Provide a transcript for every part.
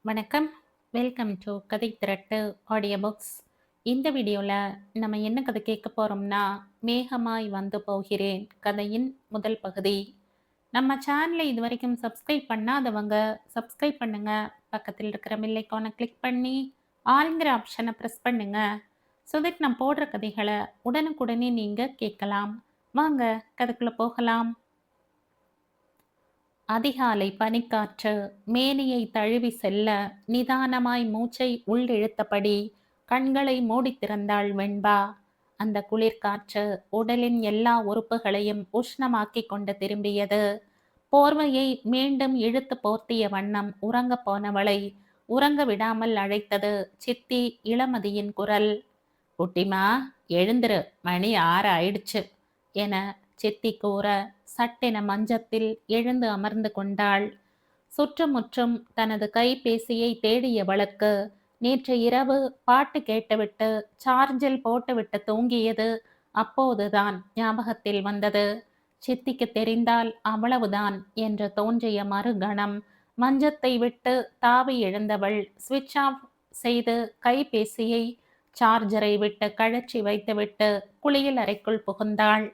வணக்கம். Welcome to கதை திரட்டு audio books. இந்த வீடியோவில் நம்ம என்ன கதை கேட்க போகிறோம்னா, மேகமாய் வந்து போகிறேன் கதையின் முதல் பகுதி. நம்ம சேனலை இது வரைக்கும் சப்ஸ்கிரைப் பண்ணாதவங்க சப்ஸ்கிரைப் பண்ணுங்க. பக்கத்தில் இருக்கிற பெல் ஐகானை கிளிக் பண்ணி ஆல்ங்கிற ஆப்ஷனை ப்ரெஸ் பண்ணுங்க. ஸோ தட் நான் போடுற கதைகளை உடனுக்குடனே நீங்கள் கேட்கலாம். வாங்க கதைக்குள்ளே போகலாம். அதிகாலை பனிக்காற்று மேனியை தழுவி செல்ல நிதானமாய் மூச்சை உள்ளிழுத்தபடி கண்களை மூடித் திறந்தாள் வெண்பா. அந்த குளிர்காற்று உடலின் எல்லா உறுப்புகளையும் உஷ்ணமாக்கிக் கொண்டு திரும்பியது. போர்வையை மீண்டும் இழுத்து போர்த்திய வண்ணம் உறங்கப் போனவளை உறங்க விடாமல் அழைத்தது சித்தி இளமதியின் குரல். குட்டிமா, எழுந்திரு, மணி 6 ஆயிடுச்சு என சித்தி கூற சட்டென மஞ்சத்தில் எழுந்து அமர்ந்து கொண்டாள். சுற்றுமுற்றும் தனது கைபேசியை தேடியவளுக்கு நேற்று இரவு பாட்டு கேட்டுவிட்டு சார்ஜில் போட்டுவிட்டு தூங்கியது அப்போதுதான் ஞாபகத்தில் வந்தது. சித்திக்கு தெரிந்தால் அவ்வளவுதான் என்று தோன்றிய மறுகணம் மஞ்சத்தை விட்டு தாவி எழுந்தவள் சுவிட்ச் ஆஃப் செய்து கைபேசியை சார்ஜரை விட்டு கழற்றி வைத்துவிட்டு குளியல் அறைக்குள் புகுந்தாள்.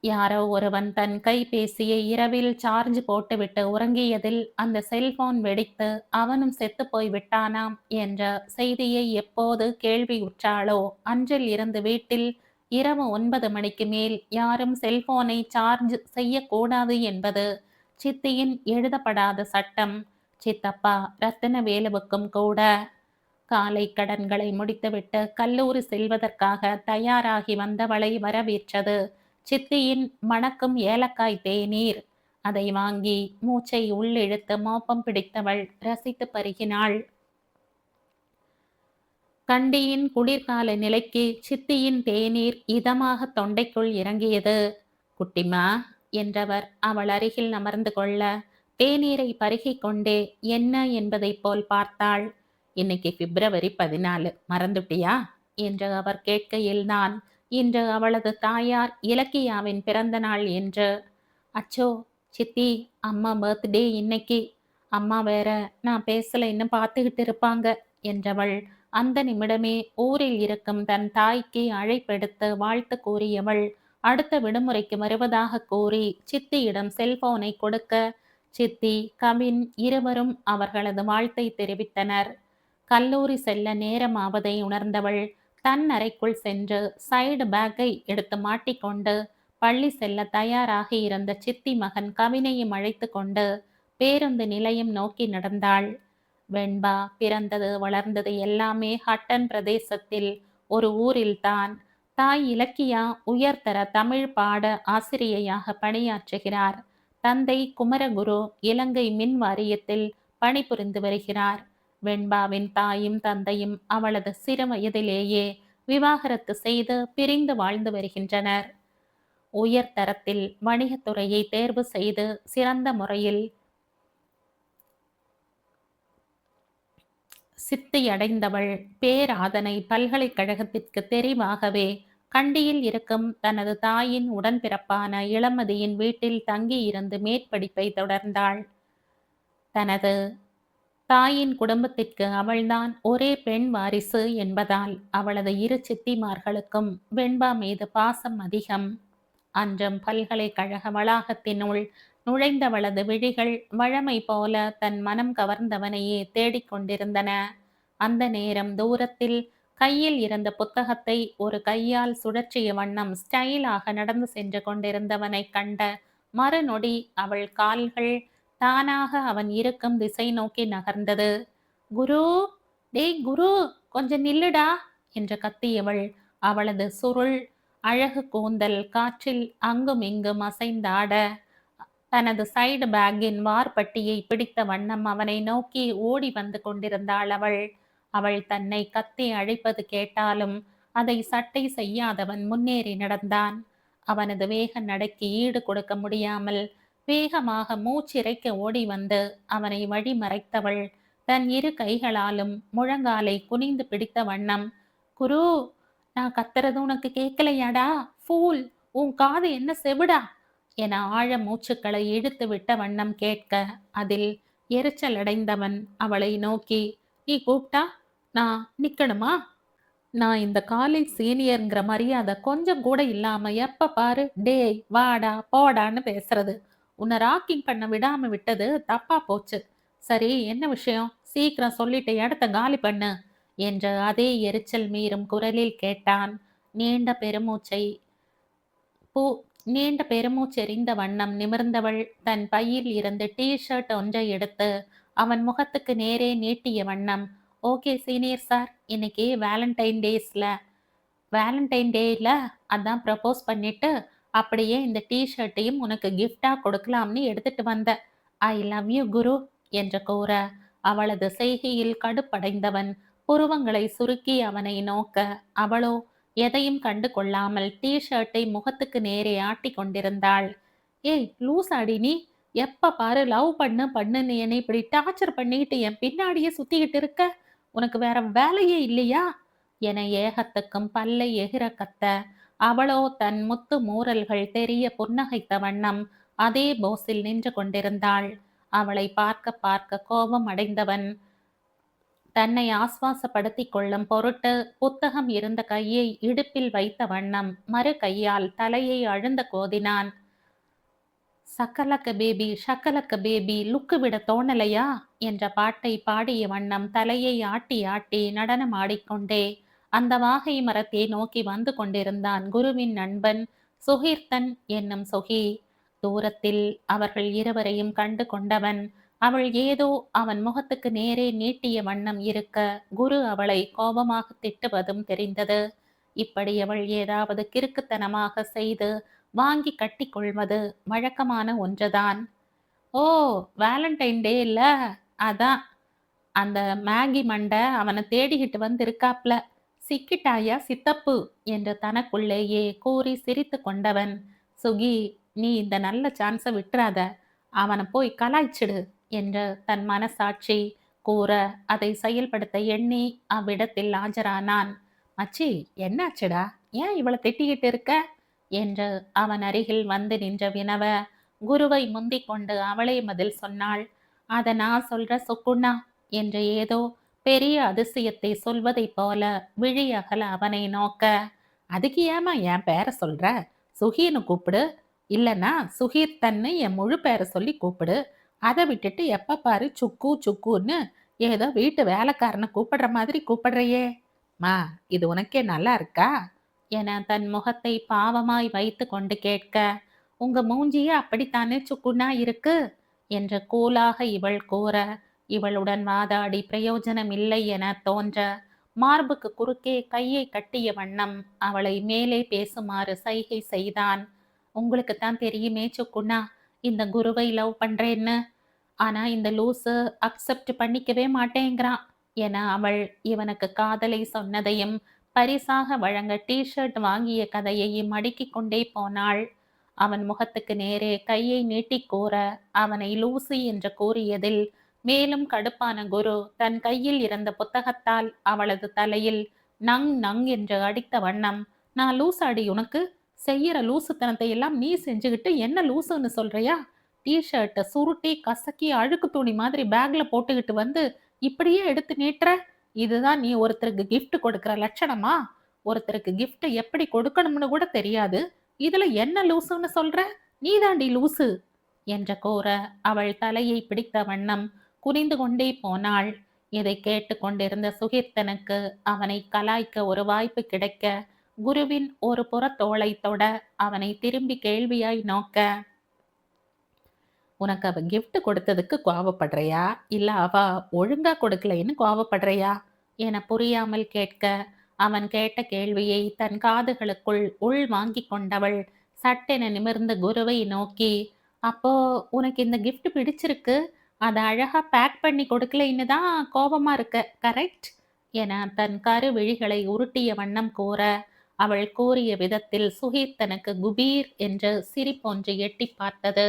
யாரோ ஒருவன் தன் கைபேசியை இரவில் சார்ஜ் போட்டுவிட்டு உறங்கியதில் அந்த செல்போன் வெடித்து அவனும் செத்து போய் விட்டானாம் என்ற செய்தியை எப்போது கேள்வியுற்றாளோ அன்றில் இருந்து வீட்டில் இரவு 9 மணிக்கு மேல் யாரும் செல்போனை சார்ஜ் செய்யக்கூடாது என்பது சித்தியின் எழுதப்படாத சட்டம். சித்தப்பா ரத்தினவேலுவுக்கும் கூட. காலை கடன்களை முடித்துவிட்டு கல்லூரி செல்வதற்காக தயாராகி வந்தவளை வரவேற்றது சித்தியின் மணக்கும் ஏலக்காய் தேநீர். அதை வாங்கி மூச்சை உள்ளிழுத்து மோப்பம் பிடித்தவள் ரசித்து பருகினாள். கண்டியின் குளிர்கால நிலைக்கு சித்தியின் தேநீர் இதமாக தொண்டைக்குள் இறங்கியது. குட்டிமா என்றவர் அவள் அருகில் அமர்ந்து கொள்ள தேநீரை பருகிக் கொண்டே என்ன என்பதை போல் பார்த்தாள். இன்னைக்கு பிப்ரவரி 14, மறந்துட்டியா என்று அவர் கேட்கையில்தான் இன்று அவளது தாயார் இலக்கியாவின் பிறந்த நாள் என்று. அச்சோ சித்தி, அம்மா பர்த்டே இன்னைக்கு. அம்மா வேற நான் பேசலைன்னு பார்த்துக்கிட்டு இருப்பாங்க என்றவள் அந்த நிமிடமே ஊரில் இருக்கும் தன் தாய்க்கு அழைப்பெடுத்து வாழ்த்து கூறியவள் அடுத்த விடுமுறைக்கு வருவதாக கூறி சித்தியிடம் செல்போனை கொடுக்க சித்தி கவின் இருவரும் அவர்களது வாழ்த்தை தெரிவித்தனர். கல்லூரி செல்ல நேரமாவதை உணர்ந்தவள் தன் அறைக்குள் சென்று சைடு பேக்கை எடுத்து மாட்டிக்கொண்டு பள்ளி செல்ல தயாராகி இருந்த சித்தி மகன் கவினையும் அழைத்து கொண்டு பேருந்து நிலையம் நோக்கி நடந்தாள். வெண்பா பிறந்தது வளர்ந்தது எல்லாமே ஹட்டன் பிரதேசத்தில் ஒரு ஊரில்தான். தாய் இலக்கியா உயர்தர தமிழ் பாட ஆசிரியையாக பணியாற்றுகிறார். தந்தை குமரகுரு இலங்கை மின் வாரியத்தில் பணிபுரிந்து வருகிறார். வெண்பாவின் தாயும் தந்தையும் அவளது சிறு வயதிலேயே விவாகரத்து செய்து பிரிந்து வாழ்ந்து வருகின்றனர். உயர்தரத்தில் வணிகத்துறையை தேர்வு செய்து சிறந்த முறையில் சித்தியடைந்தவள் பேராதனை பல்கலைக்கழகத்திற்கு தெரிவாகவே கண்டியில் இருக்கும் தனது தாயின் உடன்பிறப்பான இளமதியின் வீட்டில் தங்கியிருந்து மேற்படிப்பை தொடர்ந்தாள். தனது தாயின் குடும்பத்திற்கு அவள்தான் ஒரே பெண் வாரிசு என்பதால் அவளது இரு சித்திமார்களுக்கும் வெண்பா மீது பாசம் அதிகம். அன்றும் பல்கலைக்கழக வளாகத்தினுள் நுழைந்தவளது விழிகள் வழமை போல தன் மனம் கவர்ந்தவனையே தேடிக்கொண்டிருந்தன. அந்த நேரம் தூரத்தில் கையில் இருந்த புத்தகத்தை ஒரு கையால் சுழற்றிய வண்ணம் ஸ்டைலாக நடந்து சென்று கொண்டிருந்தவனை கண்ட மறுநொடி அவள் கால்கள் தானாக அவன் இருக்கும் திசை நோக்கி நகர்ந்தது. குரு, டேய் குரு, கொஞ்சம் நில்லுடா என்று கத்தியவள் அவளது சுருள் அழகு கூந்தல் காற்றில் அங்கும் இங்கும் அசைந்தாட தனது சைடு பேக்கின் வார்பட்டியை பிடித்த வண்ணம் அவனை நோக்கி ஓடி வந்து கொண்டிருந்தாள் அவள். அவள் தன்னை கத்தி அழைப்பது கேட்டாலும் அதை சட்டை செய்யாதவன் முன்னேறி நடந்தான். அவனது வேக நடைக்கு ஈடு கொடுக்க முடியாமல் வேகமாக மூச்சிறைக்க ஓடி வந்து அவனை வழி மறைத்தவள் தன் இரு கைகளாலும் முழங்காலை குனிந்து பிடித்த வண்ணம், குரு, நான் கத்துறது உனக்கு கேட்கலையாடா ஃபூல், உன் காது என்ன செவிடா என ஆழ மூச்சுக்களை இழுத்து விட்ட வண்ணம் கேட்க அதில் எரிச்சல் அடைந்தவன் அவளை நோக்கி, நீ கூப்பிட்டா நான் நிக்கணுமா? நான் இந்த காலேஜ் சீனியர்ங்கிற மரியாதை கொஞ்சம் கூட இல்லாம எப்ப பாரு டேய் வாடா போடான்னு பேசுறது. உன்னை ராக்கிங் பண்ண விடாம விட்டது தப்பா போச்சு. சரி என்ன விஷயம்? சீக்கிரம் சொல்லிட்டு இடத்த காலி பண்ணு என்ற அதே எரிச்சல் மீறும் குரலில் கேட்டான். நீண்ட பெருமூச்சை பூ நீண்ட பெருமூச்செறிந்த வண்ணம் நிமிர்ந்தவள் தன் பையில் இருந்து டீ ஷர்ட் ஒன்றை எடுத்து அவன் முகத்துக்கு நேரே நீட்டிய வண்ணம், ஓகே சீனியர் சார், இன்னைக்கு வேலண்டைன் டேல அதான் ப்ரப்போஸ் பண்ணிட்டு அப்படியே இந்த டீ ஷர்ட்டையும் உனக்கு கிஃப்டா கொடுக்கலாம்னு எடுத்துட்டு வந்த. ஐ லவ் யூ குரு என்று கூற அவளது செய்கையில் கடுப்படைந்தவன் புருவங்களை சுருக்கி அவனை நோக்க, அவளோ எதையும் கண்டு கொள்ளாமல் டீ ஷர்ட்டை முகத்துக்கு நேரே ஆட்டி கொண்டிருந்தாள். ஏய் லூசாடி நீ, எப்ப பாரு லவ் பண்ணுன்னு என்னை இப்படி டார்ச்சர் பண்ணிக்கிட்டு என் பின்னாடியே சுத்திக்கிட்டு இருக்க. உனக்கு வேற வேலையே இல்லையா என ஏகத்துக்கும் பல்லை எகிற கத்த, அவளோ தன் முத்து மூரல்கள் தெரிய புன்னகைத்த வண்ணம் அதே போஸில் நின்று கொண்டிருந்தாள். அவளை பார்க்க பார்க்க கோபம் அடைந்தவன் தன்னை ஆஸ்வாசப்படுத்திக் கொள்ளும் பொருட்டு புத்தகம் இருந்த கையை இடுப்பில் வைத்த வண்ணம் மறு கையால் தலையை அழுந்த கோதினான். சக்கலக்க பேபி ஷக்கலக்க பேபி லுக்கு விட தோணலையா என்ற பாட்டை பாடிய வண்ணம் தலையை ஆட்டி ஆட்டி நடனம் ஆடிக்கொண்டே அந்த வாகை மரத்தை நோக்கி வந்து கொண்டிருந்தான் குருவின் நண்பன் சுகீர்த்தன் என்னும் சுகி. தூரத்தில் அவர்கள் இருவரையும் கண்டு கொண்டவன் அவள் ஏதோ அவன் முகத்துக்கு நேரே நீட்டிய வண்ணம் இருக்க குரு அவளை கோபமாக திட்டுவதும் தெரிந்தது. இப்படி அவள் ஏதாவது கிறுக்குத்தனமாக செய்து வாங்கி கட்டி கொள்வது வழக்கமான ஒன்றுதான். ஓ வேலண்டைன் டே இல்ல, அதான் அந்த மேகி மண்டை அவனை தேடிக்கிட்டு வந்து இருக்காப்ல, சிக்கிட்டாயா சித்தப்பு என்று தனக்குள்ளேயே கூறி சிரித்து கொண்டவன், சுகி நீ இந்த நல்ல சான்ஸை விட்டுறாத, அவனை போய் கலாய்ச்சிடு என்று தன் மனசாட்சி கூற அதை செயல்படுத்த எண்ணி அவ்விடத்தில் ஆஜரானான். மச்சி என்னாச்சுடா, ஏன் இவளை திட்டிக்கிட்டு இருக்க என்று அவன் அருகில் வந்து நின்ற வினவ குருவை முந்திக் கொண்டு அவளே பதில் சொன்னாள். அத நான் சொல்ற சுக்குண்ணா என்று ஏதோ பெரிய அதிசயத்தை சொல்வதைப் போல விழி அகல அவனை நோக்க, அதுக்கு ஏமா என் பேரை சொல்ற, சுகீன்னு கூப்பிடு, இல்லைன்னா சுகீர்த்தன்னு என் முழு பேரை சொல்லி கூப்பிடு. அதை விட்டுட்டு எப்ப பாரு சுக்கு சுக்குன்னு ஏதோ வீட்டு வேலைக்காரனை கூப்பிடுற மாதிரி கூப்பிடுறையே. மா இது உனக்கே நல்லா இருக்கா என தன் முகத்தை பாவமாய் வைத்து கொண்டு கேட்க, உங்க மூஞ்சியே அப்படித்தானே சுக்குன்னா இருக்கு என்று கூலாக இவள் கூற, இவளுடன் வாதாடி பிரயோஜனம் இல்லை என தோன்ற மார்புக்கு குறுக்கே கையை கட்டிய வண்ணம் அவளை மேலே பேசுமாறு சைகை செய்தான். உங்களுக்குத்தான் தெரியுமே சுக்குண்ணா இந்த குருவை லவ் பண்றேன்னு, ஆனா இந்த லூசு அக்செப்ட் பண்ணிக்கவே மாட்டேங்கிறான் என அவள் இவனுக்கு காதலை சொன்னதையும் பரிசாக வழங்க டிஷர்ட் வாங்கிய கதையையும் அடுக்கிக் கொண்டே போனாள். அவன் முகத்துக்கு நேரே கையை நீட்டி கூற அவனை லூசி என்று கூறியதில் மேலும் கடுப்பான குரு தன் கையில் இருந்த புத்தகத்தால் அவளது தலையில் நங் நங் என்று அடித்த வண்ணம், நான் லூசாடி உனக்கு, செய்யற லூசுத்தனத்தை எல்லாம் நீ செஞ்சுக்கிட்டு என்ன லூசுன்னு சொல்றியா? டிஷர்ட்டை சுருட்டி கசக்கி அழுக்கு துணி மாதிரி பேக்ல போட்டுக்கிட்டு வந்து இப்படியே எடுத்து நீட்டுற, இதுதான் நீ ஒருத்தருக்கு கிஃப்ட் கொடுக்கிற லட்சணமா? ஒருத்தருக்கு கிஃப்ட் எப்படி கொடுக்கணும்னு கூட தெரியாது, இதுல என்ன லூசுன்னு சொல்ற, நீதாண்டி லூசு என்ற கூற அவள் தலையை பிடித்த வண்ணம் குனிந்து கொண்டே போனாள். இதை கேட்டு கொண்டிருந்த சுகீர்த்தனுக்கு அவனை கலாய்க்க ஒரு வாய்ப்பு கிடைக்க குருவின் ஒரு புறத்தோளை தொட அவனை திரும்பி கேள்வியாய் நோக்க, உனக்கு அவ கிஃப்ட் கொடுத்ததுக்கு கோவப்படுறியா இல்ல அவ ஒழுங்கா கொடுக்கலைன்னு கோவப்படுறியா என புரியாமல் கேட்க, அவன் கேட்ட கேள்வியை தன் காதுகளுக்குள் உள் வாங்கி கொண்டவள் சட்டென நிமிர்ந்த குருவை நோக்கி, அப்போ உனக்கு இந்த கிஃப்ட் பிடிச்சிருக்கு, அதை அழகா பேக் பண்ணி கொடுக்கலைன்னு தான் கோபமா இருக்க, கரெக்ட் என தன் கரு விழிகளை உருட்டிய வண்ணம் கூற, அவள் கூறிய விதத்தில் சுகீர்த்தனுக்கு குபீர் என்று சிரிப்பொன்று எட்டி பார்த்தது.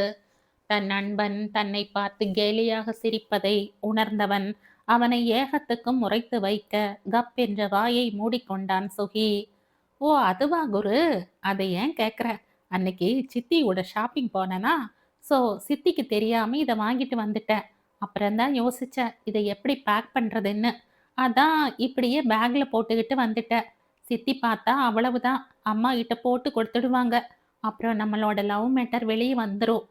தன் நண்பன் தன்னை பார்த்து கேலியாக சிரிப்பதை உணர்ந்தவன் அவனை ஏகத்துக்கும் முறைத்து வைக்க கப் என்ற வாயை மூடிக்கொண்டான் சுகி. ஓ அதுவா குரு, அதை ஏன் கேட்குற, அன்னைக்கு சித்தியோட ஷாப்பிங் போனனா, ஸோ சித்திக்கு தெரியாம இதை வாங்கிட்டு வந்துட்டேன், அப்புறம்தான் யோசிச்சேன் இதை எப்படி பேக் பண்றதுன்னு. அதான் இப்படியே பேக்ல போட்டுக்கிட்டு வந்துட்டேன். சித்தி பார்த்தா அவ்வளவுதான். அம்மா கிட்ட போட்டு கொடுத்துடுவாங்க. அப்புறம் நம்மளோட லவ் மேட்டர் வெளியே வந்துரும்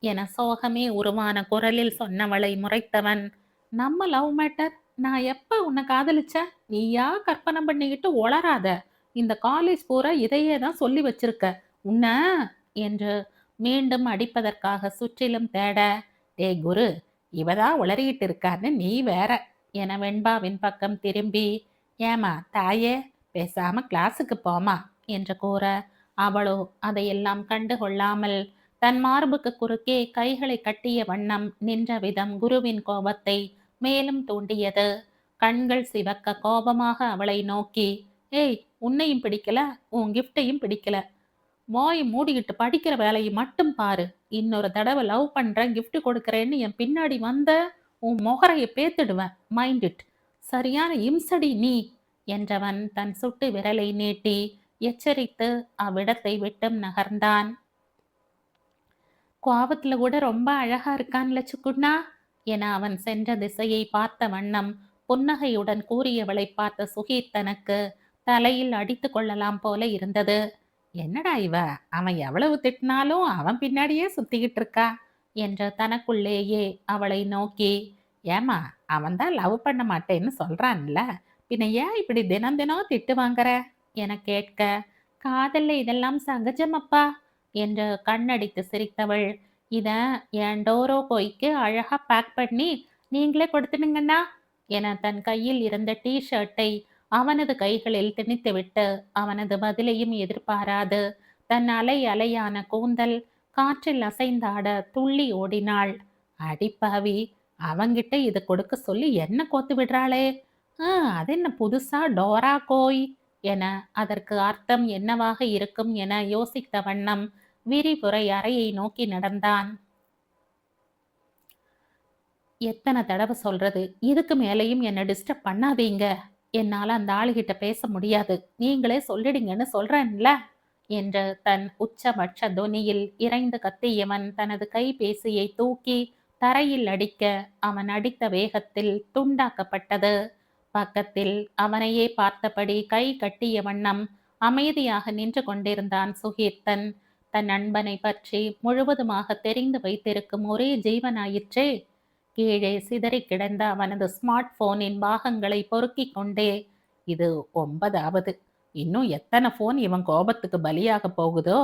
என சோகமே உருவான குரலில் சொன்னவளை முறைத்தவன், நம்ம லவ் மேட்டர்? நான் எப்ப உன்னை காதலிச்சேன்? நீயா கற்பனை பண்ணிக்கிட்டு ஒளராத. இந்த காலேஜ் பூரா இதையே தான் சொல்லி வச்சிருக்க. உன்ன என்று மீண்டும் அடிப்பதற்காக சுற்றிலும் தேட, டேய் குரு, இவதான் உளறிக்கிட்டு இருக்கான்னு நீ வேற என வெண்பாவின் பக்கம் திரும்பி, ஏமா தாயே, பேசாம கிளாஸுக்கு போமா என்று கூற, அவளோ அதையெல்லாம் கண்டு கொள்ளாமல் தன் மார்புக்கு குறுக்கே கைகளை கட்டிய வண்ணம் நின்ற விதம் குருவின் கோபத்தை மேலும் தூண்டியது. கண்கள் சிவக்க கோபமாக அவளை நோக்கி, ஏய், உன்னையும் பிடிக்கல, உன் கிஃப்டையும் பிடிக்கல. வாயை மூடிக்கிட்டு படிக்கிற வேலையை மட்டும் பாரு. இன்னொரு தடவை லவ் பண்றேன், gift கொடுக்கறேன்னு என் பின்னாடி வந்த உன் முகரைய பேத்துடுவேன். Mind it. சரியான இம்சடி நீ என்றவன் தன் சுட்டு விரலை நீட்டி எச்சரித்து அவ்விடத்தை விட்டும் நகர்ந்தான். கோவத்துல கூட ரொம்ப அழகா இருக்கான்ல சுக்குண்ணா என அவன் சென்ற திசையை பார்த்த வண்ணம் புன்னகையுடன் கூறியவளை பார்த்த சுகீத் தனக்கு தலையில் அடித்து கொள்ளலாம் போல இருந்தது. என்னடா இவ, அவன் எவ்வளவு திட்டினாலும் அவன் பின்னாடியே சுத்திக்கிட்டு இருக்கா என்ற தனக்குள்ளேயே அவளை நோக்கி, ஏமா, அவன் தான் லவ் பண்ண மாட்டேன்னு சொல்றான்ல, பின்ன ஏன் இப்படி தினம் தினம் திட்டு வாங்குற என கேட்க, காதல்ல இதெல்லாம் சகஜமப்பா என்று கண்ணடித்து சிரித்தவள், இத என் டோரோ போய்க்கு அழகா பேக் பண்ணி நீங்களே கொடுத்துடுங்கண்ணா என தன் கையில் இருந்த டி ஷர்ட்டை அவனது கைகளில் திணித்துவிட்டு அவனது பதிலையும் எதிர்பாராது தன் அலை அலையான கூந்தல் காற்றில் அசைந்தாட துள்ளி ஓடினாள். அடிப்பாவி, அவங்கிட்ட இது கொடுக்க சொல்லி என்ன கோத்து விடுறாளே. அது என்ன புதுசா டோரா கோய் என அதற்கு அர்த்தம் என்னவாக இருக்கும் என யோசித்த வண்ணம் விரிவுரை அறையை நோக்கி நடந்தான். எத்தனை தடவை சொல்றது, இதுக்கு மேலேயும் என்னை டிஸ்டர்ப் பண்ணாதீங்க. என்னால அந்த ஆளுகிட்ட பேச முடியாது, நீங்களே சொல்லிடுங்கன்னு சொல்றேன்ல என்று தன் உச்சபட்ச தொனியில் இறைந்து கத்தியவன் தனது கைபேசியை தூக்கி தரையில் அடிக்க அவன் அடித்த வேகத்தில் துண்டாக்கப்பட்டது. பக்கத்தில் அவனையே பார்த்தபடி கை கட்டிய வண்ணம் அமைதியாக நின்று கொண்டிருந்தான் சுகீர்த்தன். தன் நண்பனை பற்றி முழுவதுமாக தெரிந்து வைத்திருக்கும் ஒரே ஜீவனாயிற்றே. கீழே சிதறி கிடந்த அவனது ஸ்மார்ட் போனின் பாகங்களை பொறுக்கிக் கொண்டே, இது 9வது, இன்னும் எத்தனை போன் இவன் கோபத்துக்கு பலியாக போகுதோ,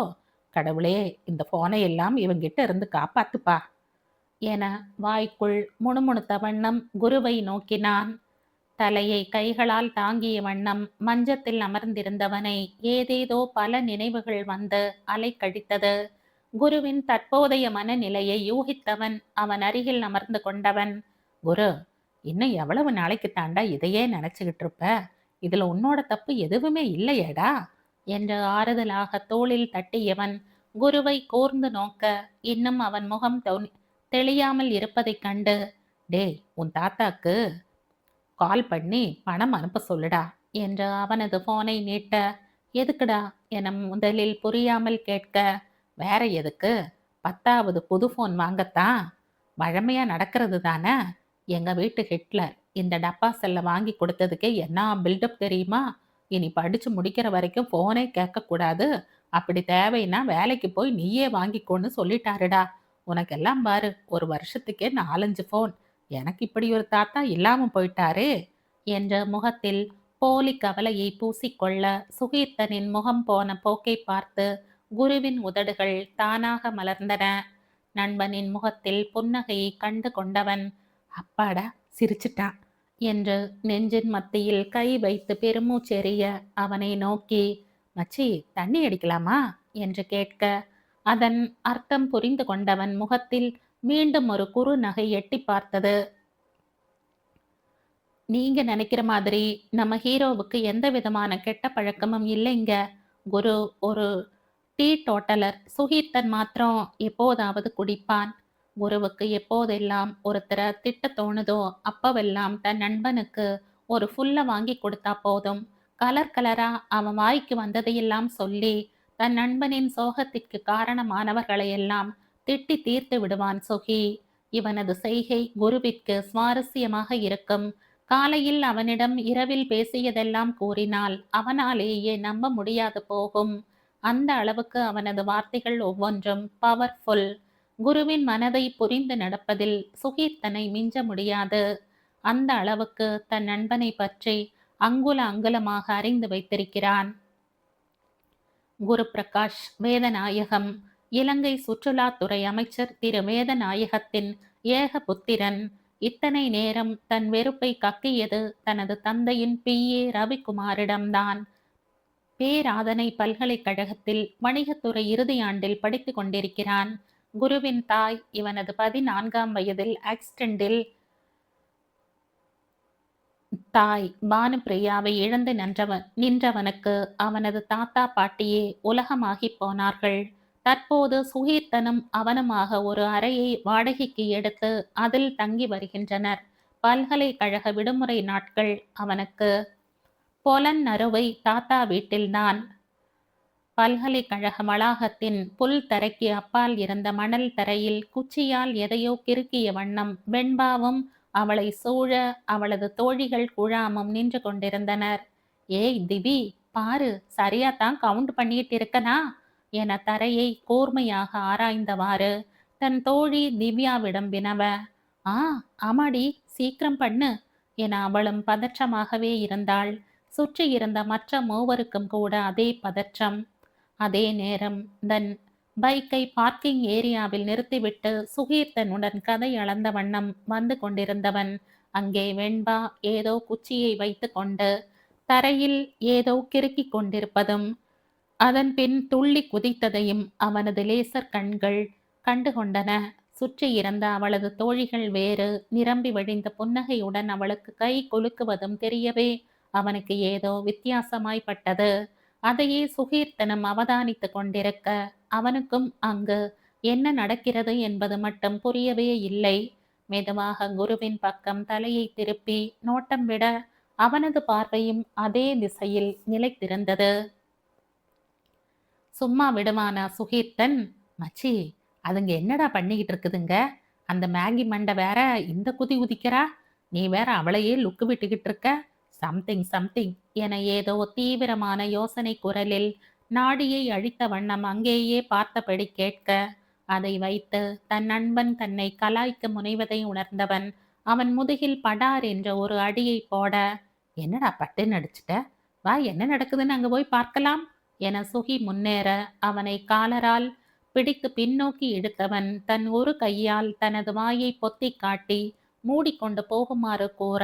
கடவுளே, இந்த போனை எல்லாம் இவங்கிட்ட இருந்து காப்பாத்துப்பா என வாய்க்குள் முணுமுணுத்த வண்ணம் குருவை நோக்கினான். தலையை கைகளால் தாங்கிய வண்ணம் மஞ்சத்தில் அமர்ந்திருந்தவனை ஏதேதோ பல நினைவுகள் வந்து அலைக்கழித்தது. குருவின் தற்போதைய மனநிலையை யூகித்தவன் அவன் அருகில் அமர்ந்து கொண்டவன், குரு, இன்னும் எவ்வளவு நாளைக்கு தாண்டா இதையே நினைச்சுக்கிட்டு இருப்ப? இதுல உன்னோட தப்பு எதுவுமே இல்லையேடா என்று ஆறுதலாக தோளில் தட்டியவன் குருவை கூர்ந்து நோக்க இன்னும் அவன் முகம் தெளியாமல் இருப்பதைக் கண்டு, டேய், உன் தாத்தாக்கு கால் பண்ணி பணம் அனுப்ப சொல்லுடா என்று அவனது போனை நீட்ட, எதுக்குடா என முதலில் புரியாமல் கேட்க, வேற எதுக்கு, 10வது புது போன் வாங்கத்தான். வழமையா நடக்கிறது தானே. எங்க வீட்டு ஹிட்லர் இந்த டப்பா செல்ல வாங்கி கொடுத்ததுக்கே என்ன பில்டப் தெரியுமா? இனி படிச்சு முடிக்கிற வரைக்கும் போனே கேட்க கூடாது, அப்படி தேவைன்னா வேலைக்கு போய் நீயே வாங்கிக்கோன்னு சொல்லிட்டாருடா. உனக்கெல்லாம் பாரு, ஒரு வருஷத்துக்கே 4-5 போன். எனக்கு இப்படி ஒரு தாத்தா இல்லாம போயிட்டாரே என்ற முகத்தில் போலி கவலையை பூசிக்கொள்ள சுகீர்த்தனின் முகம் போன போக்கை பார்த்து குருவின் உதடுகள் தானாக மலர்ந்தன. நண்பனின் முகத்தில் புன்னகையை கண்டு கொண்டவன், அப்பாடா, சிரிச்சிட்டான் என்று நெஞ்சின் மத்தியில் கை வைத்து பெருமூச்செறிய அவனை நோக்கி, மச்சி, தண்ணி அடிக்கலாமா என்று கேட்க அதன் அர்த்தம் புரிந்து கொண்டவன் முகத்தில் மீண்டும் ஒரு குறு நகை எட்டி பார்த்தது. நீங்க நினைக்கிற மாதிரி நம்ம ஹீரோவுக்கு எந்த விதமான கெட்ட பழக்கமும் இல்லைங்க. குரு ஒரு டீ டோட்டலர். சுகீர்த்தன் மாத்திரம் எப்போதாவது குடிப்பான். குருவுக்கு எப்போதெல்லாம் ஒருத்தரை திட்ட தோணுதோ அப்பவெல்லாம் தன் நண்பனுக்கு ஒரு ஃபுல்ல வாங்கி கொடுத்தா போதும். கலர் கலரா அவன் வாய்க்கு வந்ததையெல்லாம் சொல்லி தன் நண்பனின் சோகத்திற்கு காரணமானவர்களையெல்லாம் திட்டி தீர்த்து விடுவான் சுகி. இவனது செய்கை குருவிற்கு சுவாரஸ்யமாக இருக்கும். காலையில் அவனிடம் இரவில் பேசியதெல்லாம் கூறினால் அவனாலேயே நம்ப முடியாது போகும். அந்த அளவுக்கு அவனது வார்த்தைகள் ஒவ்வொன்றும் பவர்ஃபுல். குருவின் மனதை புரிந்து நடப்பதில் சுகீர்த்தனை மிஞ்ச முடியாது. அந்த அளவுக்கு தன் நண்பனை பற்றி அங்குல அங்குலமாக அறிந்து வைத்திருக்கிறான். குரு பிரகாஷ் வேதநாயகம் இலங்கை சுற்றுலாத்துறை அமைச்சர் திரு வேதநாயகத்தின் ஏக புத்திரன். இத்தனை நேரம் தன் வெறுப்பை கக்கியது தனது தந்தையின் பி.ஏ. ரவிக்குமாரிடம்தான். பேராதனை பல்கலைக்கழகத்தில் வணிகத்துறை இறுதியாண்டில் படித்து கொண்டிருக்கிறான். குருவின் தாய் இவனது 14ஆம் வயதில் ஆக்சிடென்டில் தாய் பானுப்பிரியாவை இழந்து நின்றவனுக்கு அவனது தாத்தா பாட்டியே உலகமாகி போனார்கள். தற்போது சுகீர்த்தனும் அவனுமாக ஒரு அறையை வாடகைக்கு எடுத்து அதில் தங்கி வருகின்றனர். பல்கலைக்கழக விடுமுறை நாட்கள் அவனுக்கு. பொலன் நறுவை தாத்தா வீட்டில்தான். பல்கலைக்கழக வளாகத்தின் புல் தரைக்கு அப்பால் இருந்த மணல் தரையில் குச்சியால் எதையோ கிறுக்கிய வண்ணம் வெண்பாவும் அவளை சூழ அவளது தோழிகள் குழாமும் நின்று கொண்டிருந்தனர். ஏய் திவி, பாரு, சரியாத்தான் கவுண்ட் பண்ணிட்டு இருக்கனா என தரையை கூர்மையாக ஆராய்ந்தவாறு தன் தோழி திவ்யாவிடம் வினவ, ஆ ஆமாடி, சீக்கிரம் பண்ணு என அவளும் பதற்றமாகவே இருந்தாள். சுற்றி இருந்த மற்ற மூவருக்கும் கூட அதே பதற்றம். அதே நேரம் தன் பைக்கை பார்க்கிங் ஏரியாவில் நிறுத்திவிட்டு சுகீர்த்தனுடன் கதை அளந்த வண்ணம் வந்து கொண்டிருந்தவன் அங்கே வெண்பா ஏதோ குச்சியை வைத்து கொண்டு தரையில் ஏதோ கிறுக்கிக் கொண்டிருப்பதும் அதன் பின் துள்ளி குதித்ததையும் அவனது லேசர் கண்கள் கண்டுகொண்டன. சுற்றி இருந்த அவளது தோழிகள் வேறு நிரம்பி வழிந்த புன்னகையுடன் அவளுக்கு கை குலுக்குவதும் தெரியவே அவனுக்கு ஏதோ வித்தியாசமாய்ப்பட்டது. அதையே சுகீர்த்தனம் அவதானித்து கொண்டிருக்க அவனுக்கும் அங்கு என்ன நடக்கிறது என்பது மட்டும் புரியவே இல்லை. மெதுவாக குருவின் பக்கம் தலையை திருப்பி நோட்டம் விட அவனது பார்வையும் அதே திசையில் நிலைத்திருந்தது. சும்மா விடுவானா சுகீர்த்தன்? மச்சி, அதுங்க என்னடா பண்ணிக்கிட்டு இருக்குதுங்க? அந்த மேகி மண்டை வேற இந்த குதி குதிக்கிறா, நீ வேற அவளையே லுக்கு விட்டுக்கிட்டு இருக்க. சம்திங் சம்திங் என ஏதோ தீவிரமான யோசனை குரலில் நாடியை அழித்த வண்ணம் அங்கேயே பார்த்தபடி கேட்க, அதை வைத்து தன் நண்பன் தன்னை கலாய்க்க முனைவதை உணர்ந்தவன் அவன் முதுகில் படார் என்ற ஒரு அடியை போட, என்னடா பட்டுன்னு அடிச்சிட்ட, வா என்ன நடக்குதுன்னு அங்க போய் பார்க்கலாம் என சுகி முன்னேற அவனை காலரால் பிடித்து பின்னோக்கி இழுத்தவன் தன் ஒரு கையால் தனது வாயை பொத்தி காட்டி மூடிக்கொண்டு போகுமாறு கூற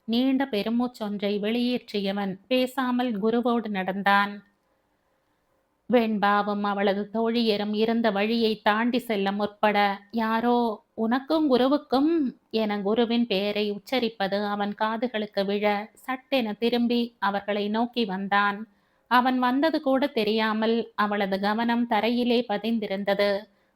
நீண்ட பெருமூச்சொன்றை வெளியேற்றியவன் பேசாமல் குருவோடு நடந்தான். வெண்பாவும் அவளது தோழியரும் இருந்த வழியை தாண்டி செல்ல முற்பட யாரோ உனக்கும் குருவுக்கும் என குருவின் பெயரை உச்சரிப்பது அவன் காதுகளுக்கு விழ சட்டென திரும்பி அவர்களை நோக்கி வந்தான். அவன் வந்தது கூட தெரியாமல் அவளது கவனம் தரையிலே பதிந்திருந்தது.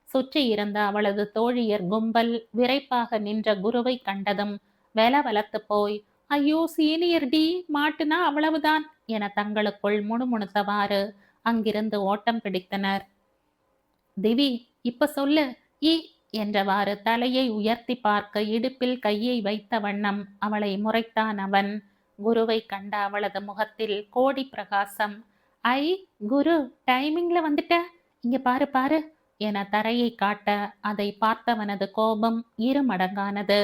சுற்றி இருந்த அவளது தோழியர் கும்பல் விரைப்பாக நின்ற குருவை கண்டதும் வெலவலத்து போய், ஐயோ சீனியர் டி, மாட்டுனா அவ்வளவுதான் என தங்களுக்குள் முணுமுணுத்தவாறு அங்கிருந்து ஓட்டம் பிடித்தனர். திவி, இப்ப சொல்லு ஈ என்றவாறு தலையை உயர்த்தி பார்க்க இடுப்பில் கையை வைத்த வண்ணம் அவளை முறைத்தான் அவன். குருவை கண்ட அவளது முகத்தில் கோடி பிரகாசம். ஐ குரு, டைமிங்ல வந்துட்ட, இங்க பாரு பாரு என தரையை காட்ட அதை பார்த்தவனது கோபம் இரு மடங்கானது.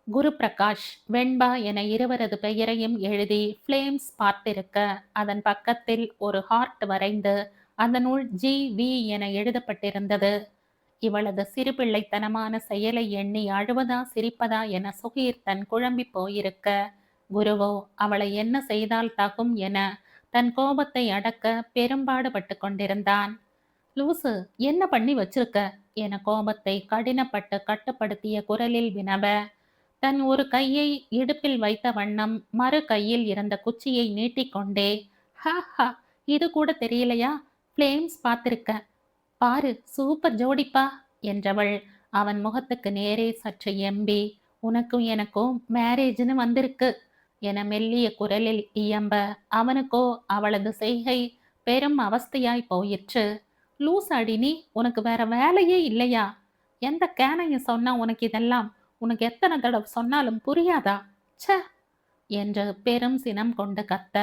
குரு பிரகாஷ், வெண்பா என இருவரது பெயரையும் எழுதி ஃப்ளேம்ஸ் பார்த்திருக்க அதன் பக்கத்தில் ஒரு ஹார்ட் வரைந்து அதனுள் GV என எழுதப்பட்டிருந்தது. இவளது சிறுபிள்ளைத்தனமான செயலை எண்ணி அழுவதா சிரிப்பதா என சுகீர்த்தன் குழம்பி போயிருக்க, குருவோ அவளை என்ன செய்தால் தகும் என தன் கோபத்தை அடக்க பெரும்பாடுபட்டு கொண்டிருந்தான். லூசு, என்ன பண்ணி வச்சிருக்க என கோபத்தை கடினப்பட்டு கட்டுப்படுத்திய குரலில் வினவ, தன் ஒரு கையை இடுப்பில் வைத்த வண்ணம் மறு கையில் இருந்த குச்சியை நீட்டிக்கொண்டே, ஹா ஹா, இது கூட தெரியலையா, ஃப்ளேம்ஸ் பார்த்திருக்க, பாரு சூப்பர் ஜோடிப்பா என்றவள் அவன் முகத்துக்கு நேரே சற்று எம்பி, உனக்கும் எனக்கும் மேரேஜ்னு வந்திருக்கு என மெல்லிய குரலில் இயம்ப அவனுக்கோ அவளது செய்கை பெரும் அவஸ்தையாய் போயிற்று. லூஸ் அடி நீ, உனக்கு வேற வேலையே இல்லையா எந்த கேனையும் சொன்னா உனக்கு இதெல்லாம்? உனக்கு எத்தனை தடவை சொன்னாலும் புரியாதா? ச்சே! என்று பெரும் சினம் கொண்டு கத்த,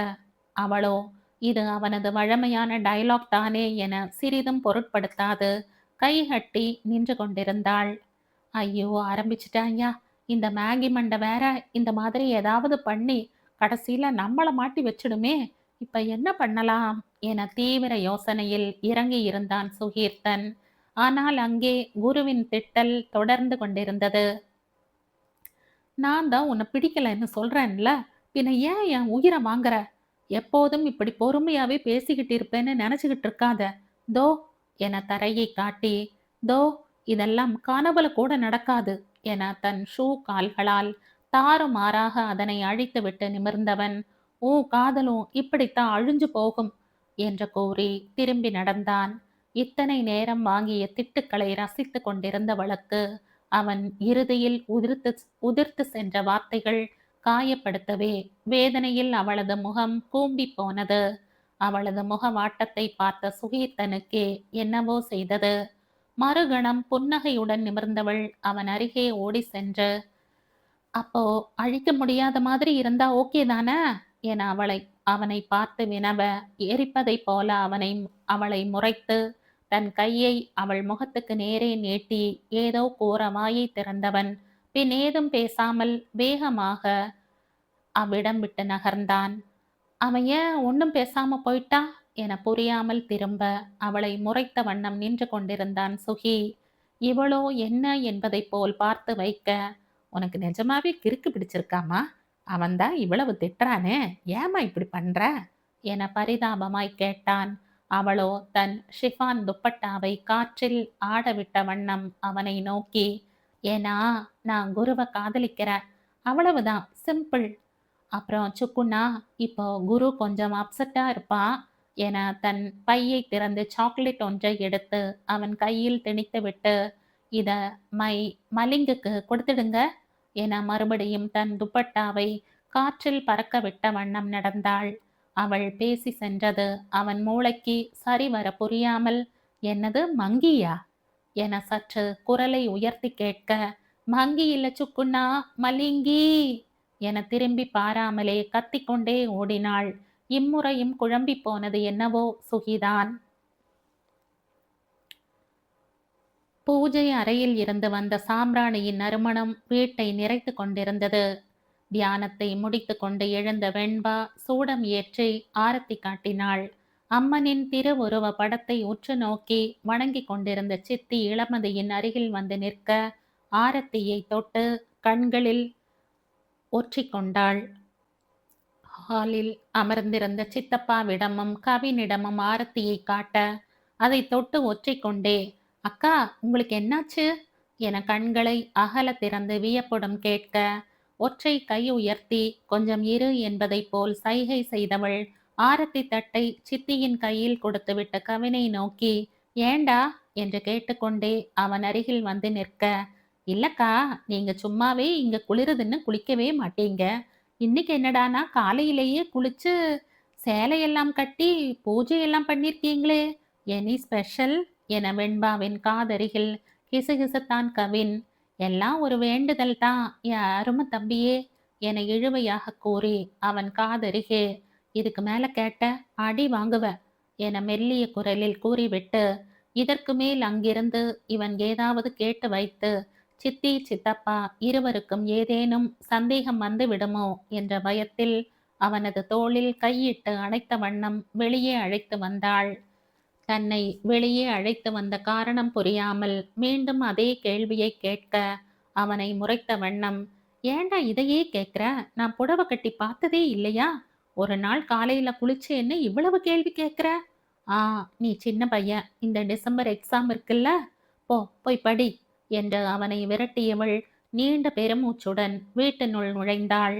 அவளோ இது அவனது வழமையான டயலாக் தானே என சிறிதும் பொருட்படுத்தாது கைகட்டி நின்று கொண்டிருந்தாள். ஐயோ! ஆரம்பிச்சுட்டான்யா. இந்த மேகி மண்டை வேற இந்த மாதிரி ஏதாவது பண்ணி கடைசியில நம்மள மாட்டி வச்சுடுமே! இப்ப என்ன பண்ணலாம்? என தீவிர யோசனையில் இறங்கி இருந்தான் சுகீர்த்தன். ஆனால் அங்கே குருவின் திட்டல் தொடர்ந்து கொண்டிருந்தது. நான் தான் உன்னை பிடிக்கலன்னு சொல்றேன்ல. பின்ன ஏன் என் உயிரை வாங்குற? எப்போதும் இப்படி பொறுமையாவே பேசிக்கிட்டு இருப்பேன்னு நினைச்சுக்கிட்டு இருக்காத. தோ என தரையை காட்டி, தோ இதெல்லாம் கனவுல கூட நடக்காது என தன் ஷூ கால்களால் தாறுமாறாக அதனை அழித்துவிட்டு நிமிர்ந்தவன், உன் காதலும் இப்படித்தான் அழிஞ்சு போகும் என்று கூறி திரும்பி நடந்தான். இத்தனை நேரம் வாங்கிய திட்டுக்களை ரசித்துக் கொண்டிருந்தவளுக்கு அவன் இறுதியில் உதிர்த்து சென்ற வார்த்தைகள் காயப்படுத்தவே வேதனையில் அவளது முகம் கூம்பி போனது. அவளது முகவாட்டத்தை பார்த்த சுகீர்த்தனுக்கே என்னவோ செய்தது. மறுகணம் புன்னகையுடன் நிமிர்ந்தவள் அவன் அருகே ஓடி சென்று, அப்போ அழிக்க முடியாத மாதிரி இருந்தா ஓகே தானே என அவனை பார்த்து வினவ, எரிப்பதைப் போல அவளை முறைத்து தன் கையை அவள் முகத்துக்கு நேரே நீட்டி ஏதோ கூற வாயை திறந்தவன் பின் ஏதும் பேசாமல் வேகமாக அவ்விடம் விட்டு நகர்ந்தான். அவன் ஏன் ஒன்னும் பேசாம போயிட்டா என புரியாமல் திரும்ப அவளை முறைத்த வண்ணம் நின்று கொண்டிருந்தான் சுகி. இவளோ என்ன என்பதைப் போல் பார்த்து வைக்க, உனக்கு நிஜமாவே கிறுக்கு பிடிச்சிருக்காமா? அவன்தான் இவ்வளவு திட்டுறானே, ஏமா இப்படி பண்ற என பரிதாபமாய் கேட்டான். அவளோ தன் ஷிஃபான் துப்பட்டாவை காற்றில் ஆடவிட்ட வண்ணம் அவனை நோக்கி, ஏன்னா நான் குருவை காதலிக்கிறேன், அவ்வளவுதான், சிம்பிள். அப்புறம் சுக்குண்ணா, இப்போ குரு கொஞ்சம் அப்செட்டா இருப்பான் என தன் பையை திறந்து சாக்லேட் ஒன்றை எடுத்து அவன் கையில் திணித்துவிட்டு, இத மலிங்குக்கு கொடுத்துடுங்க என மறுபடியும் தன் துப்பட்டாவை காற்றில் பறக்க விட்ட வண்ணம் நடந்தாள். அவள் பேசி சென்றது அவன் மூளைக்கு சரிவர புரியாமல், என்னது மங்கியா என சற்று குரலை உயர்த்தி கேட்க, மங்கி இல்ல சுக்குண்ணா, மலிங்கி என திரும்பி பாராமலே கத்திக்கொண்டே ஓடினாள். இம்முறையும் குழம்பி போனது என்னவோ சுகிதான். பூஜை அறையில் இருந்து வந்த சாம்பிராணியின் நறுமணம் வீட்டை நிறைத்து கொண்டிருந்தது. தியானத்தை முடித்து கொண்டு எழுந்த வெண்பா சூடம் ஏற்றி ஆரத்தி காட்டினாள். அம்மனின் திருவுருவ படத்தை உற்று நோக்கி வணங்கி கொண்டிருந்த சித்தி இளமதியின் அருகில் வந்து நிற்க ஆரத்தியை தொட்டு கண்களில் ஒற்றிக்கொண்டாள். ஹாலில் அமர்ந்திருந்த சித்தப்பாவிடமும் கவினிடமும் ஆரத்தியை காட்ட அதை தொட்டு ஒற்றிக்கொண்டே, அக்கா உங்களுக்கு என்னாச்சு என கண்களை அகல திறந்து வியப்புடன் கேட்க, ஒற்றை கை உயர்த்தி கொஞ்சம் இரு என்பதைப் போல் சைகை செய்தவள் ஆரத்தி தட்டை சித்தியின் கையில் கொடுத்துவிட்ட கவினை நோக்கி, ஏண்டா என்று கேட்டுக்கொண்டே அவன் அருகில் வந்து நிற்க, இல்லக்கா நீங்க சும்மாவே இங்க குளிருதுன்னு குளிக்கவே மாட்டீங்க, இன்னைக்கு என்னடானா காலையிலேயே குளிச்சு சேலையெல்லாம் கட்டி பூஜையெல்லாம் பண்ணிருக்கீங்களே, எனி ஸ்பெஷல் என வெண்பாவின் காதருகில் கிசுகிசுத்தான் கவின். எல்லாம் ஒரு வேண்டுதல் தான் என் அருமை தம்பியே என இழுவையாக கூறி அவன் காதருகே, இதுக்கு மேல கேட்ட அடி வாங்குவ என மெல்லிய குரலில் கூறிவிட்டு, இதற்கு மேல் அங்கிருந்து இவன் ஏதாவது கேட்டு வைத்து சித்தி சித்தப்பா இருவருக்கும் ஏதேனும் சந்தேகம் வந்து விடுமோ என்ற பயத்தில் அவனது தோளில் கையிட்டு அணைத்த வண்ணம் வெளியே அழைத்து வந்தாள். தன்னை வெளியே அழைத்து வந்த காரணம் புரியாமல் மீண்டும் அதே கேள்வியை கேட்க அவனை முறைத்த வண்ணம், ஏண்டா இதையே கேட்குற, நான் புடவை கட்டி பார்த்ததே இல்லையா, ஒரு நாள் காலையில குளிச்சேன்னு இவ்வளவு கேள்வி கேட்குற, நீ சின்ன பையன், இந்த டிசம்பர் எக்ஸாம் இருக்குல்ல, போய் படி என்று அவனை விரட்டியவள் நீண்ட பெருமூச்சுடன் வீட்டினுள் நுழைந்தாள்.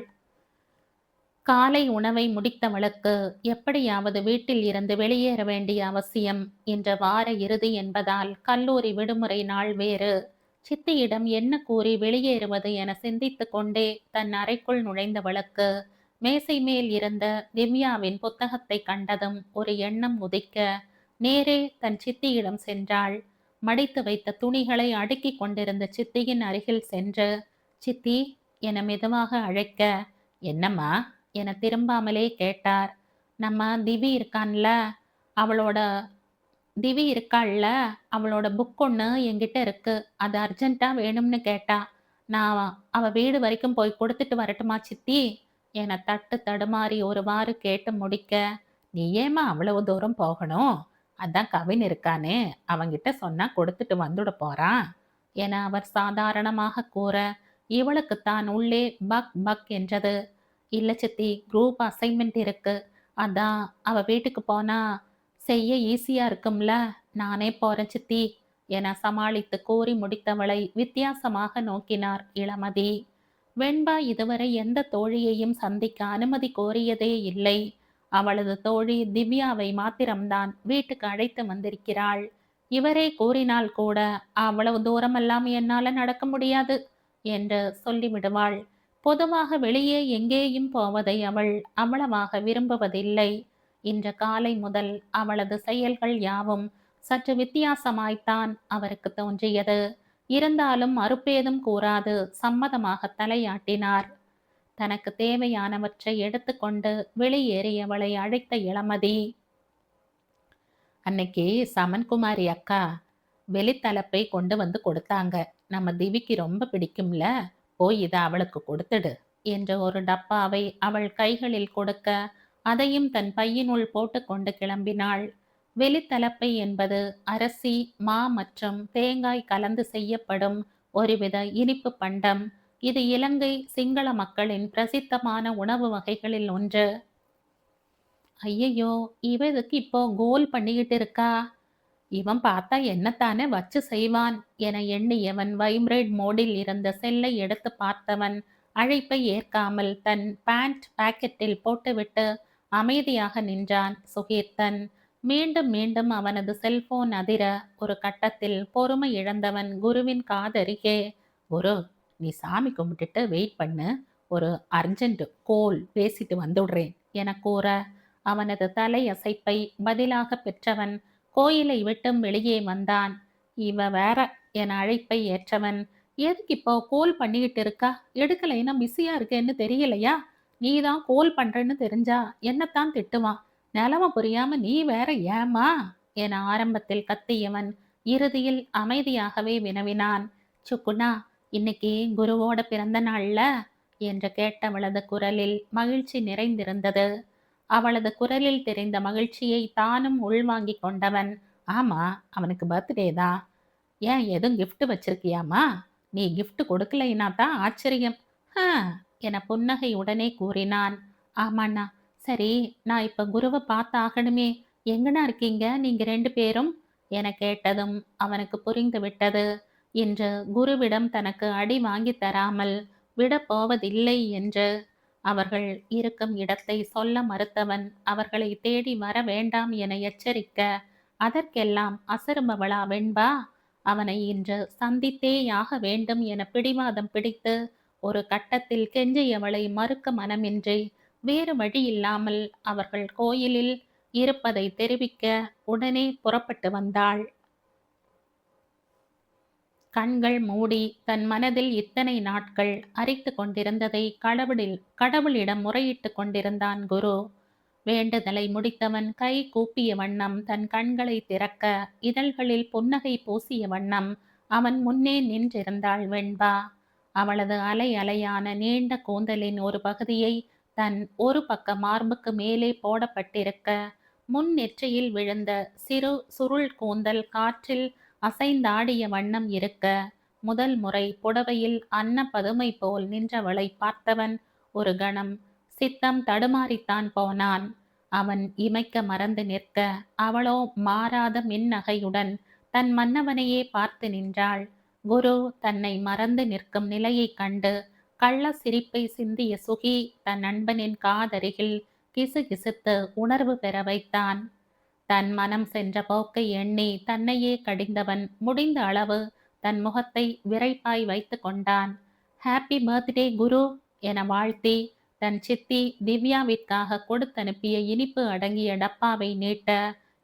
காலை உணவை முடித்தவளுக்கு எப்படியாவது வீட்டில் இருந்து வெளியேற வேண்டிய அவசியம். இன்று வார இறுதி என்பதால் கல்லூரி விடுமுறை நாள் வேறு. சித்தியிடம் என்ன கூறி வெளியேறுவது என சிந்தித்து கொண்டே தன் அறைக்குள் நுழைந்தவளுக்கு மேசை மேல் இருந்த திவ்யாவின் புத்தகத்தை கண்டதும் ஒரு எண்ணம் உதிக்க நேரே தன் சித்தியிடம் சென்றாள். மடித்து வைத்த துணிகளை அடுக்கிக் கொண்டிருந்த சித்தியின் அருகில் சென்று, சித்தி என மெதுவாக அழைக்க, என்னம்மா என திரும்பாமலே கேட்டார். நம்ம அவளோட திவி இருக்காள்ல, அவளோட புக் ஒண்ணு என்கிட்ட இருக்கு. அது அர்ஜென்ட்டா வேணும்னு கேட்டா. நான் அவ வீடு வரைக்கும் போய் கொடுத்துட்டு வரட்டுமா சித்தி? என தட்டு தடுமாறி ஒருவாறு கேட்டு முடிக்க, நீ ஏம்மா அவ்வளவு தூரம் போகணும்? அதான் கவின் இருக்கானே, அவன்கிட்ட சொன்னா கொடுத்துட்டு வந்துட போறான். என அவர் சாதாரணமாக கூற, இவளுக்குத்தான் உள்ளே பக் பக் என்றது. இல்ல சித்தி, குரூப் அசைன்மெண்ட் இருக்கு. அதான் அவ வீட்டுக்கு போனா செய்ய ஈஸியா இருக்கும்ல, நானே போறேன் சித்தி என சமாளித்து கூறி முடித்தவளை வித்தியாசமாக நோக்கினார் இளமதி. வெண்பா இதுவரை எந்த தோழியையும் சந்திக்க அனுமதி கோரியதே இல்லை. அவளது தோழி திவ்யாவை மாத்திரம்தான் வீட்டுக்கு அழைத்து வந்திருக்கிறாள். இவரே கூறினால் கூட அவ்வளவு தூரமெல்லாம் என்னால நடக்க முடியாது என்று சொல்லிவிடுவாள். பொதுவாக வெளியே எங்கேயும் போவதை அவள் அவ்வளவாக விரும்புவதில்லை. இன்று காலை முதல் அவளது செயல்கள் யாவும் சற்று வித்தியாசமாய்த்தான் அவருக்கு தோன்றியது. இருந்தாலும் மறுப்பேதும் கூறாது சம்மதமாக தலையாட்டினார். தனக்கு தேவையானவற்றை எடுத்துக்கொண்டு வெளியேறியவளை அழைத்த இளமதி, அன்னைக்கு சமன்குமாரி அக்கா வெளித்தலப்பை கொண்டு வந்து கொடுத்தாங்க. நம்ம திவிக்கு ரொம்ப பிடிக்கும்ல, போய் இதை அவளுக்கு கொடுத்துடு என்ற ஒரு டப்பாவை அவள் கைகளில் கொடுக்க, அதையும் தன் பையினுள் போட்டுக்கொண்டு கிளம்பினாள். வெளித்தலப்பை என்பது அரிசி, மா மற்றும் தேங்காய் கலந்து செய்யப்படும் ஒருவித இனிப்பு பண்டம். இது இலங்கை சிங்கள மக்களின் பிரசித்தமான உணவு வகைகளில் ஒன்று. ஐயையோ, இவ இதுக்கு இப்போ கோல் பண்ணிக்கிட்டு இருக்கா? இவன் பார்த்தா என்னத்தானே வச்சு செய்வான் என எண்ணியவன் வைப்ரேட் மோடில் இருந்த செல்லை எடுத்து பார்த்தவன் அழைப்பை ஏற்காமல் தன் பேண்ட் பாக்கெட்டில் போட்டுவிட்டு அமைதியாக நின்றான் சுகீர்த்தன். மீண்டும் மீண்டும் அவனது செல்போன் அதிர ஒரு கட்டத்தில் பொறுமை இழந்தவன் குருவின் காதருகே, குரு நீ சாமி கும்பிட்டுட்டு வெயிட் பண்ணு, ஒரு அர்ஜென்ட் கோல் பேசிட்டு வந்துடுறேன் என கூற, அவனது தலையசைப்பை பதிலாக பெற்றவன் கோயிலை விட்டும் வெளியே வந்தான். இவ வேற என அழைப்பை ஏற்றவன், எதுக்கு இப்போ கோல் பண்ணிக்கிட்டு இருக்கா? எடுக்கலைன்னா பிஸியா இருக்கேன்னு தெரியலையா? நீதான் கோல் பண்றேன்னு தெரிஞ்சா என்னத்தான் திட்டுவான். நிலம புரியாம நீ வேற ஏமா என ஆரம்பத்தில் கத்தியவன் இறுதியில் அமைதியாகவே வினவினான், சுக்குனா இன்னைக்கு குருவோட பிறந்த நாள்ல என்று கேட்டவளது குரலில் மகிழ்ச்சி நிறைந்திருந்தது. அவளது குரலில் தெரிந்த மகிழ்ச்சியை தானும் உள்வாங்கிக் கொண்டவன், ஆமா அவனுக்கு பர்த்டே தான். ஏன் எதுவும் கிஃப்ட் வச்சிருக்கியாமா? நீ கிஃப்ட் கொடுக்கலைன்னா தான் ஆச்சரியம் என புன்னகை உடனே கூறினான். ஆமாண்ணா. சரி, நான் இப்ப குருவை பார்த்தாகணுமே, எங்கனா இருக்கீங்க நீங்க 2 பேரும் என கேட்டதும் அவனுக்கு புரிந்து விட்டது. இன்று குருவிடம் தனக்கு அடி வாங்கி தராமல் விடப்போவதில்லை என்று. அவர்கள் இருக்கும் இடத்தை சொல்ல மறுத்தவன் அவர்களை தேடி வர வேண்டாம் என எச்சரிக்க, அதற்கெல்லாம் அசருபவளா வெண்பா? அவனை இன்று சந்தித்தேயாக வேண்டும் என பிடிவாதம் பிடித்து ஒரு கட்டத்தில் கெஞ்சியவளை மறுக்க மனமின்றி வேறு வழியில்லாமல் அவர்கள் கோயிலில் இருப்பதை தெரிவிக்க உடனே புறப்பட்டு வந்தாள். கண்கள் மூடி தன் மனதில் இத்தனை நாட்கள் அரித்து கொண்டிருந்ததை கடவுளிடம் முறையிட்டு கொண்டிருந்தான் குரு. வேண்டுதலை முடித்தவன் கை கூப்பிய வண்ணம் தன் கண்களை திறக்க, இதழ்களில் புன்னகை பூசிய வண்ணம் அவன் முன்னே நின்றிருந்தாள் வெண்பா. அவளது அலை அலையான நீண்ட கூந்தலின் ஒரு பகுதியை தன் ஒரு பக்க மார்புக்கு மேலே போடப்பட்டிருக்க, முன் நெற்றியில் விழுந்த சிறு சுருள் கூந்தல் காற்றில் அசைந்தாடிய வண்ணம் இருக்க, முதல் முறை புடவையில் அன்ன பதுமை போல் நின்றவளை பார்த்தவன் ஒரு கணம் சித்தம் தடுமாறித்தான் போனான். அவன் இமைக்க மறந்து நிற்க, அவளோ மாறாத மின்னகையுடன் தன் மன்னவனையே பார்த்து நின்றாள். குரு தன்னை மறந்து நிற்கும் நிலையைக் கண்டு கள்ள சிரிப்பை சிந்திய சுகி தன் நண்பனின் காதருகில் கிசுகிசுத்து உணர்வு பெற வைத்தான். தன் மனம் சென்ற போக்கை எண்ணி தன்னையே கடிந்தவன் முடிந்த அளவு தன் முகத்தை விரைப்பாய் வைத்து கொண்டான். ஹாப்பி பர்த்டே குரு என வாழ்த்தி தன் சித்தி திவ்யாவிற்காக கொடுத்தனுப்பிய இனிப்பு அடங்கிய டப்பாவை நீட்ட,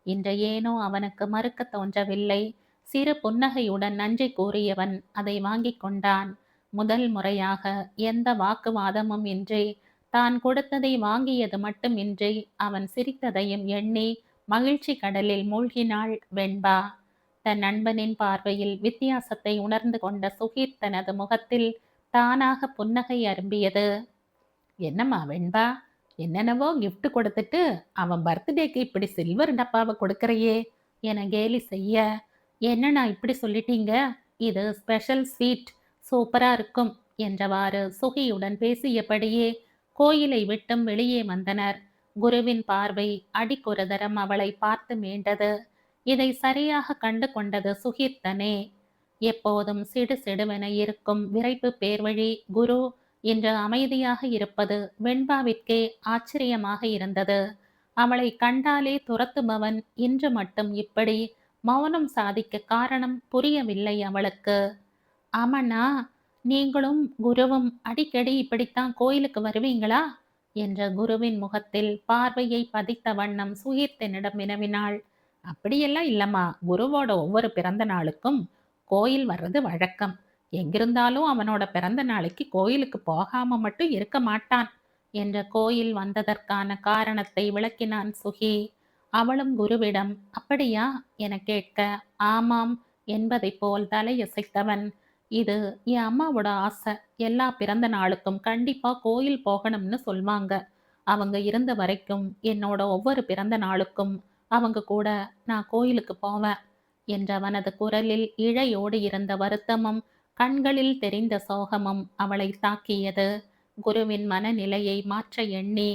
இன்று ஏனோ அவனுக்கு மறுக்க தோன்றவில்லை. சிறு புன்னகையுடன் நன்றி கூறியவன் அதை வாங்கிக் கொண்டான். முதல் முறையாக எந்த வாக்குவாதமும் இன்றி தான் கொடுத்ததை வாங்கியது மட்டுமின்றி அவன் சிரித்ததையும் எண்ணி மகிழ்ச்சி கடலில் மூழ்கினாள் வெண்பா. தன் நண்பனின் பார்வையில் வித்தியாசத்தை உணர்ந்து கொண்ட சுகீர் தனது முகத்தில் தானாக புன்னகை அரும்பியது. என்னம்மா வெண்பா, என்னென்னவோ gift கொடுத்துட்டு அவன் பர்த்டேக்கு இப்படி சில்வர் டப்பாவை கொடுக்கறையே என கேலி செய்ய, என்னண்ணா இப்படி சொல்லிட்டீங்க, இது ஸ்பெஷல் ஸ்வீட், சூப்பரா இருக்கும் என்றவாறு சுகியுடன் பேசியபடியே கோயிலை விட்டும் வெளியே வந்தனர். குருவின் பார்வை அடிக்கொரு தரம் அவளை பார்த்து மீண்டது. இதை சரியாக கண்டு கொண்டது சுகீர்த்தனே. எப்போதும் சிடு சிடுவென இருக்கும் விரைப்பு பேர்வழி குரு இன்று அமைதியாக இருப்பது வெண்பாவிற்கே ஆச்சரியமாக இருந்தது. அவளை கண்டாலே துரத்துபவன் இன்று மட்டும் இப்படி மௌனம் சாதிக்க காரணம் புரியவில்லை அவளுக்கு. ஆமண்ணா, நீங்களும் குருவும் அடிக்கடி இப்படித்தான் கோயிலுக்கு வருவீங்களா என்ற குருவின் முகத்தில் பார்வையை பதித்த வண்ணம் சுகீர்த்தனிடம் வினவினாள். அப்படியெல்லாம் இல்லம்மா, குருவோட ஒவ்வொரு பிறந்த நாளுக்கும் கோயில் வர்றது வழக்கம். எங்கிருந்தாலும் அவனோட பிறந்த நாளைக்கு கோயிலுக்கு போகாம மட்டும் இருக்க மாட்டான் என்ற கோயில் வந்ததற்கான காரணத்தை விளக்கினான் சுகி. அவளும் குருவிடம் அப்படியா என கேட்க, ஆமாம் என்பதை போல் தலையசைத்தவன், இது என் அம்மாவோட ஆசை, எல்லா பிறந்த நாளுக்கும் கண்டிப்பா கோயில் போகணும்னு சொல்வாங்க. அவங்க இருந்த வரைக்கும் என்னோட ஒவ்வொரு பிறந்த நாளுக்கும் அவங்க கூட நான் கோயிலுக்கு போவேன் என்றவனது குரலில் இழையோடு இருந்த வருத்தமும் கண்களில் தெரிந்த சோகமும் அவளை தாக்கியது. குருவின் மனநிலையை மாற்ற எண்ணி,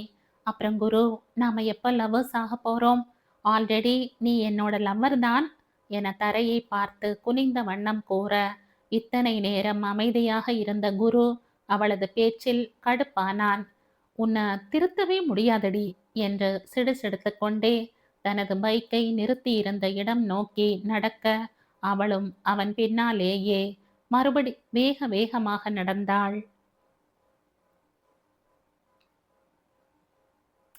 அப்புறம் குரு, நாம எப்ப லவ்வர்ஸ் ஆக போறோம்? ஆல்ரெடி நீ என்னோட லவ்வர் தான் என தரையை பார்த்து குனிந்த வண்ணம் கூற, இத்தனை நேரம் அமைதியாக இருந்த குரு அவளது பேச்சில் கடுப்பானான். உன்னை திருத்தவே முடியாதடி என்று சிடுசிடுத்து கொண்டே தனது பைக்கை நிறுத்தியிருந்த இடம் நோக்கி நடக்க, அவளும் அவன் பின்னாலேயே மறுபடி வேகமாக நடந்தாள்.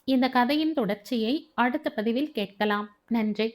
இந்த கதையின் தொடர்ச்சியை அடுத்த பதிவில் கேட்கலாம். நன்றி.